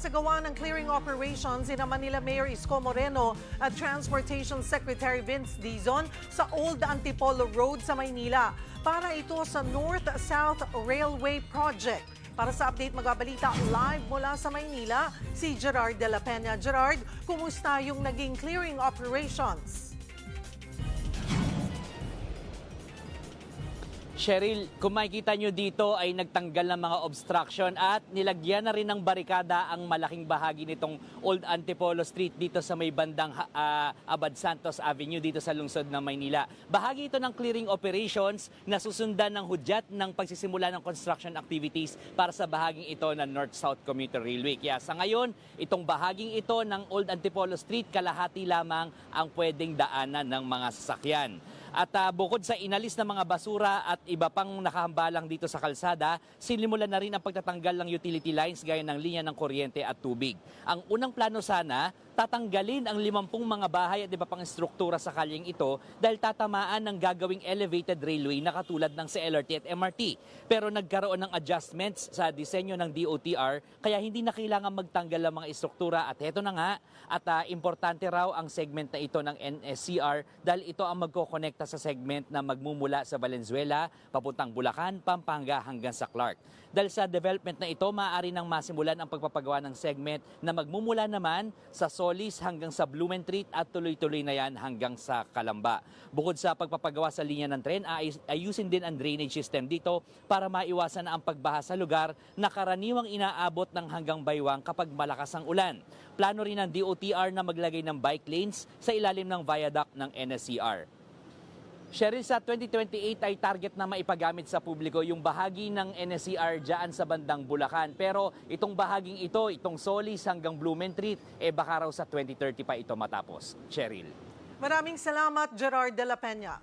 Nagsasagawa ng clearing operations sina Manila Mayor Isko Moreno at Transportation Secretary Vince Dizon sa Old Antipolo Road sa Maynila. Para ito sa North-South Railway Project. Para sa update, magbabalita live mula sa Maynila, si Gerard de la Peña. Gerard, kumusta yung naging clearing operations? Cheryl, kung makikita nyo dito ay nagtanggal ng mga obstruction at nilagyan na rin ng barikada ang malaking bahagi nitong Old Antipolo Street dito sa may bandang Abad Santos Avenue dito sa lungsod ng Maynila. Bahagi ito ng clearing operations na susundan ng hudyat ng pagsisimula ng construction activities para sa bahaging ito ng North-South Commuter Railway. Kaya sa ngayon, itong bahaging ito ng Old Antipolo Street, kalahati lamang ang pwedeng daanan ng mga sasakyan. At bukod sa inalis ng mga basura at iba pang nakahambalang dito sa kalsada, sinimulan na rin ang pagtatanggal ng utility lines gaya ng linya ng kuryente at tubig. Ang unang plano sana, tatanggalin ang 50 mga bahay at iba pang struktura sa kalyeng ito dahil tatamaan ng gagawing elevated railway na katulad ng sa LRT at MRT. Pero nagkaroon ng adjustments sa disenyo ng DOTR kaya hindi na kailangan magtanggal ang mga struktura at heto na nga at importante raw ang segment na ito ng NSCR dahil ito ang magkokonekta sa segment na magmumula sa Valenzuela, papuntang Bulacan, Pampanga hanggang sa Clark. Dahil sa development na ito, maaari nang masimulan ang pagpapagawa ng segment na magmumula naman sa Solis hanggang sa Blumentritt at tuloy-tuloy na yan hanggang sa Calamba. Bukod sa pagpapagawa sa linya ng tren, ayusin din ang drainage system dito para maiwasan na ang pagbaha sa lugar na karaniwang inaabot ng hanggang baywang kapag malakas ang ulan. Plano rin ng DOTR na maglagay ng bike lanes sa ilalim ng viaduct ng NSCR. Cheryl, sa 2028 ay target na maipagamit sa publiko yung bahagi ng NSCR dyan sa bandang Bulacan. Pero itong bahaging ito, itong Solis hanggang Blumentritt, baka raw sa 2030 pa ito matapos. Cheryl. Maraming salamat, Gerard de la Peña.